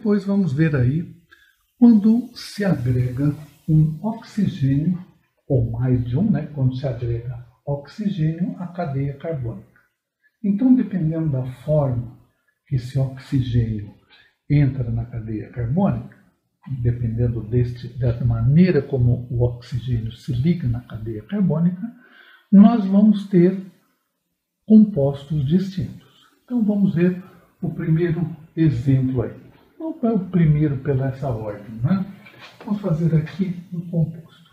depois vamos ver aí quando se agrega um oxigênio, ou mais de um, né? Quando se agrega oxigênio à cadeia carbônica. Então, dependendo da forma que esse oxigênio entra na cadeia carbônica, dependendo da maneira como o oxigênio se liga na cadeia carbônica, nós vamos ter compostos distintos. Então, vamos ver o primeiro exemplo aí. Vamos para o primeiro pela essa ordem, né? Vamos fazer aqui um composto.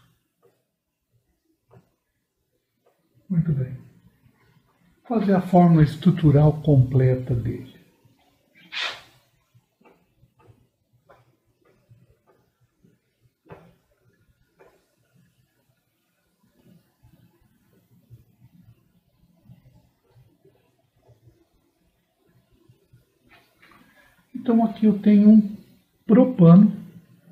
Muito bem. Fazer a fórmula estrutural completa dele. Então aqui eu tenho um propano.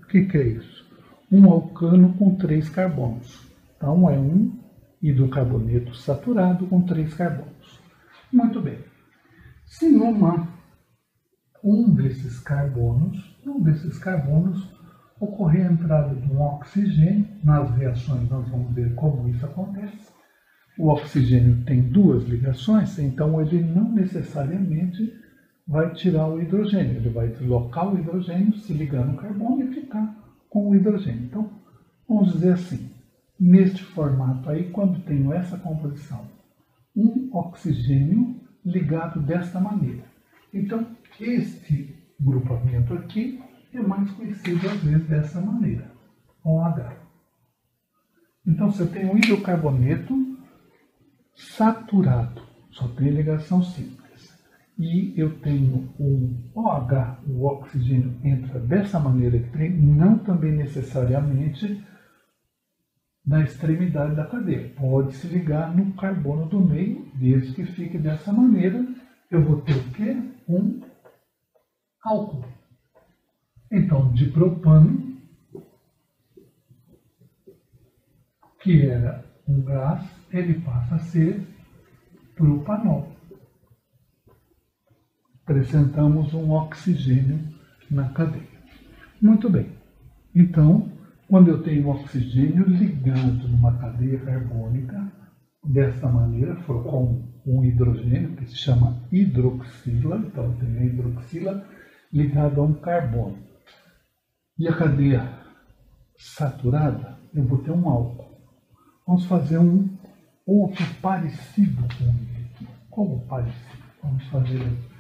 O que é isso? Um alcano com 3 carbonos. Então é um hidrocarboneto saturado com 3 carbonos. Muito bem. Se um desses carbonos ocorrer a entrada de um oxigênio, nas reações nós vamos ver como isso acontece. O oxigênio tem 2 ligações, então ele não necessariamente vai tirar o hidrogênio, ele vai deslocar o hidrogênio, se ligar no carbono e ficar com o hidrogênio. Então, vamos dizer assim, neste formato aí, quando tenho essa composição, um oxigênio ligado desta maneira. Então, este grupamento aqui é mais conhecido às vezes dessa maneira, com H. Então, você tem um hidrocarboneto saturado, só tem ligação simples. E eu tenho um OH, o oxigênio entra dessa maneira aqui, não também necessariamente na extremidade da cadeia. Pode se ligar no carbono do meio, desde que fique dessa maneira, eu vou ter o quê? Um álcool. Então, de propano, que era um gás, ele passa a ser propanol. Acrescentamos um oxigênio na cadeia. Muito bem. Então, quando eu tenho um oxigênio ligado numa cadeia carbônica, desta maneira, for com um hidrogênio, que se chama hidroxila, então eu tenho a hidroxila ligada a um carbono. E a cadeia saturada, eu vou ter um álcool. Vamos fazer um outro parecido com ele aqui. Como parecido? Vamos fazer aqui.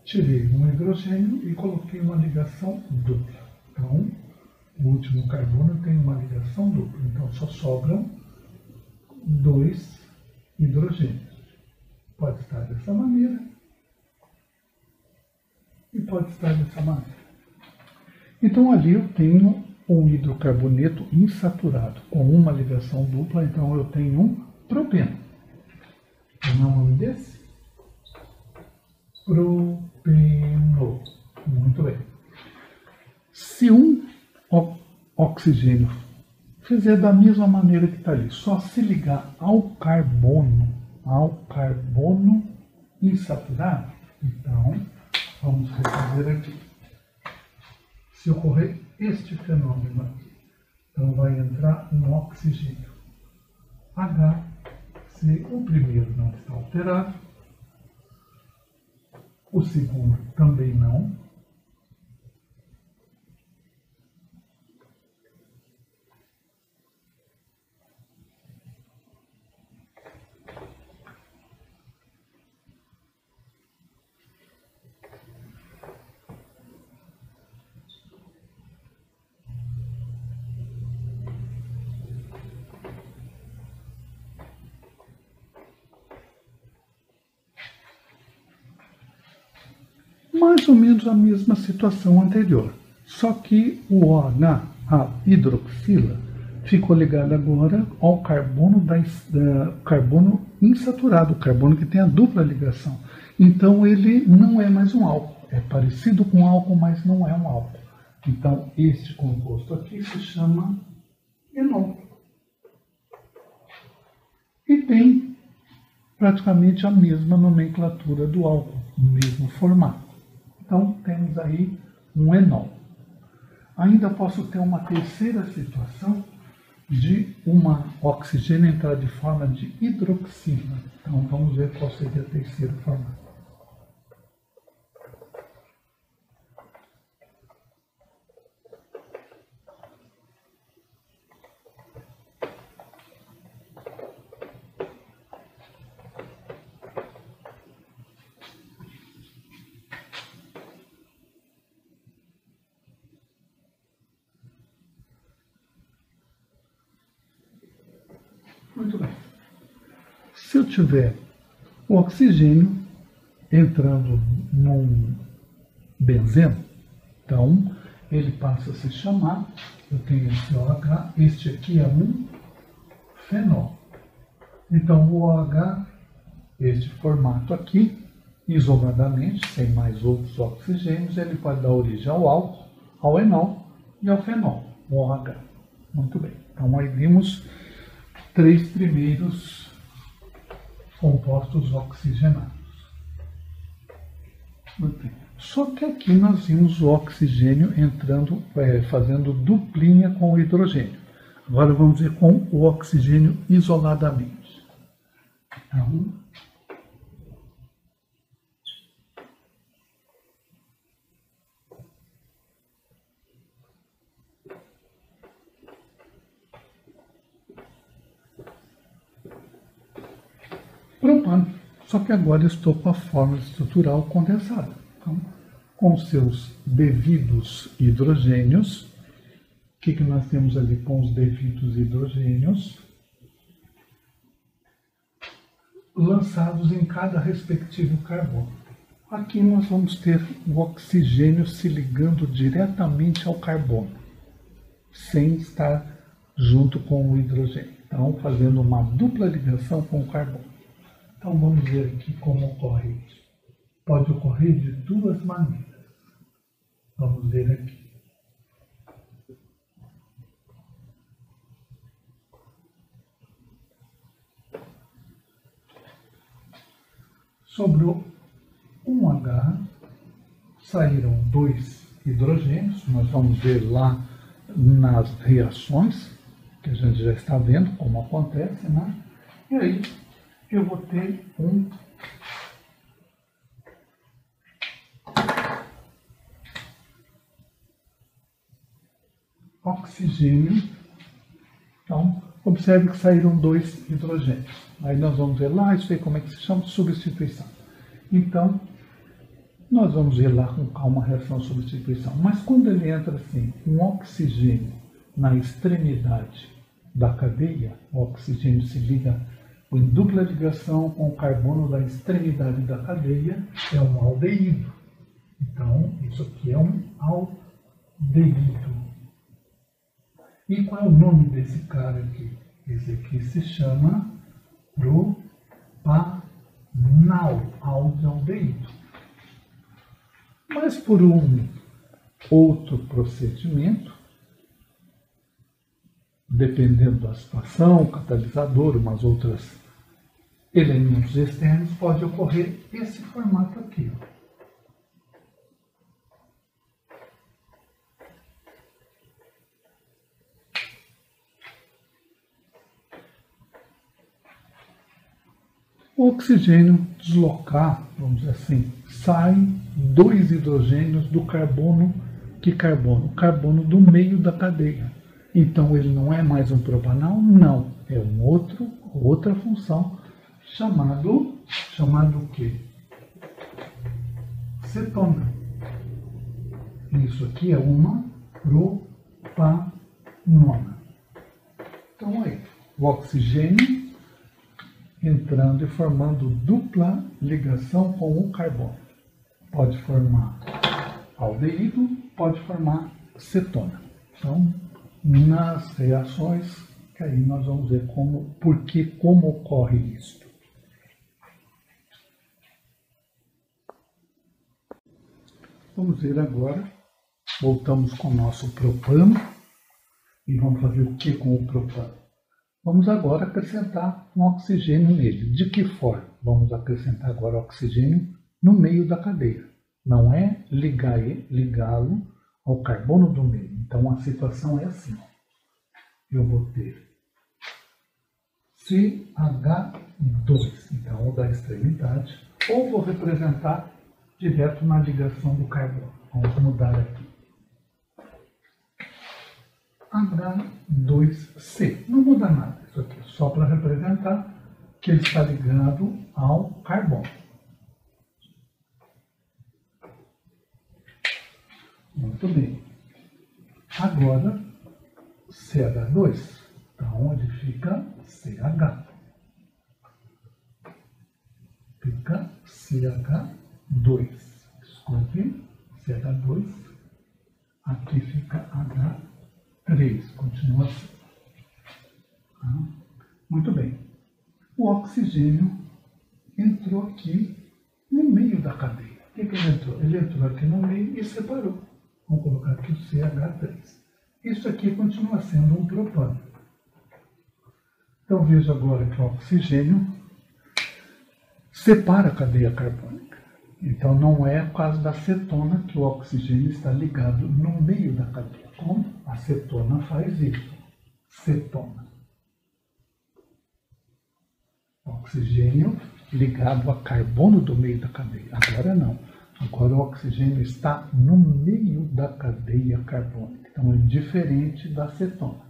Tirei um hidrogênio e coloquei uma ligação dupla. Então, o último carbono tem uma ligação dupla. Então, só sobram 2 hidrogênios. Pode estar dessa maneira e pode estar dessa maneira. Então, ali eu tenho um hidrocarboneto insaturado com uma ligação dupla. Então, eu tenho um propeno. Não é o nome desse? Propeno. Muito bem. Se um oxigênio fizer da mesma maneira que está ali, só se ligar ao carbono insaturado, então, vamos refazer aqui. Se ocorrer este fenômeno aqui, então vai entrar um oxigênio H, se o primeiro não está alterado, o segundo também não. Mais ou menos a mesma situação anterior, só que o OH, a hidroxila, ficou ligado agora ao carbono, carbono insaturado, o carbono que tem a dupla ligação. Então ele não é mais um álcool, é parecido com álcool, mas não é um álcool. Então este composto aqui se chama enol. E tem praticamente a mesma nomenclatura do álcool, o mesmo formato. Então temos aí um enol. Ainda posso ter uma terceira situação de uma oxigênio entrar de forma de hidroxila. Então vamos ver qual seria o terceiro formato. Muito bem. Se eu tiver o oxigênio entrando num benzeno, então ele passa a se chamar, eu tenho esse OH, este aqui é um fenol. Então o OH, este formato aqui, isoladamente, sem mais outros oxigênios, ele pode dar origem ao álcool, ao enol e ao fenol, o OH. Muito bem. Então aí vimos 3 primeiros compostos oxigenados. Só que aqui nós vimos o oxigênio entrando, fazendo duplinha com o hidrogênio. Agora vamos ver com o oxigênio isoladamente. Então, propano. Só que agora eu estou com a fórmula estrutural condensada. Então, com seus devidos hidrogênios, o que nós temos ali com os devidos hidrogênios? Lançados em cada respectivo carbono. Aqui nós vamos ter o oxigênio se ligando diretamente ao carbono, sem estar junto com o hidrogênio. Então, fazendo uma dupla ligação com o carbono. Então vamos ver aqui como ocorre isso. Pode ocorrer de duas maneiras. Vamos ver aqui. Sobrou um H, saíram 2 hidrogênios, nós vamos ver lá nas reações, que a gente já está vendo como acontece, né? E aí eu vou ter um oxigênio. Então, observe que saíram 2 hidrogênios. Aí nós vamos ver lá, isso aí como é que se chama? Substituição. Então, nós vamos ver lá com calma a reação de substituição. Mas quando ele entra assim, um oxigênio na extremidade da cadeia, o oxigênio se liga em dupla ligação com o carbono da extremidade da cadeia, é um aldeído. Então, isso aqui é um aldeído. E qual é o nome desse cara aqui? Esse aqui se chama propanal, aldeído. Mas por um outro procedimento, dependendo da situação, catalisador, umas outras elementos externos, pode ocorrer esse formato aqui. O oxigênio deslocar, vamos dizer assim, sai 2 hidrogênios do carbono. Que carbono? O carbono do meio da cadeia. Então ele não é mais um propanal? Não. É outra função chamado o quê? Cetona. Isso aqui é uma propanona. Então aí, o oxigênio entrando e formando dupla ligação com o carbono. Pode formar aldeído, pode formar cetona. Então, nas reações, que aí nós vamos ver como ocorre isso. Vamos ver agora, voltamos com o nosso propano e vamos fazer o que com o propano? Vamos agora acrescentar um oxigênio nele. De que forma? Vamos acrescentar agora oxigênio no meio da cadeia. Não é ligá-lo ao carbono do meio. Então a situação é assim. Eu vou ter CH2, então o da extremidade, ou vou representar direto na ligação do carbono. Vamos mudar aqui. H2C. Não muda nada isso aqui, só para representar que ele está ligado ao carbono. Muito bem. Agora, CH2. Então, ele fica CH. Fica CH2. Desculpe, CH2. Aqui fica H3. Continua assim. Muito bem. O oxigênio entrou aqui no meio da cadeia. O que ele entrou? Ele entrou aqui no meio e separou. Vamos colocar aqui o CH3. Isso aqui continua sendo um propano. Então veja agora que o oxigênio separa a cadeia carbônica. Então não é por causa da cetona que o oxigênio está ligado no meio da cadeia. Como a cetona faz isso? Cetona. Oxigênio ligado a carbono do meio da cadeia. Agora não. Agora o oxigênio está no meio da cadeia carbônica. Então é diferente da cetona.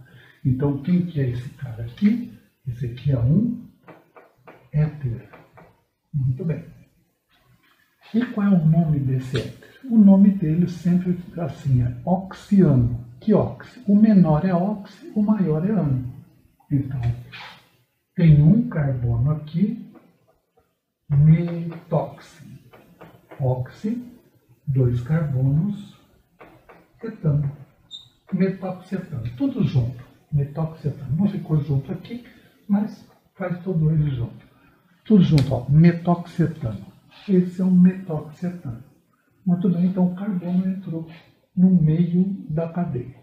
Então quem que é esse cara aqui? Esse aqui é um éter. Muito bem. E qual é o nome desse éter? O nome dele sempre fica assim, é oxiano. Que óxido? O menor é óxido, o maior é ano. Então, tem um carbono aqui, metóxido. Oxi, 2 carbonos, cetano. Metoxetano. Tudo junto. Metoxetano. Não ficou junto aqui, mas faz todo ele junto. Tudo junto, ó. Metoxetano. Esse é um metoxetano. Muito bem, então o carbono entrou no meio da cadeia.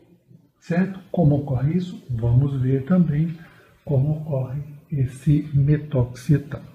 Certo? Como ocorre isso? Vamos ver também como ocorre esse metoxetano.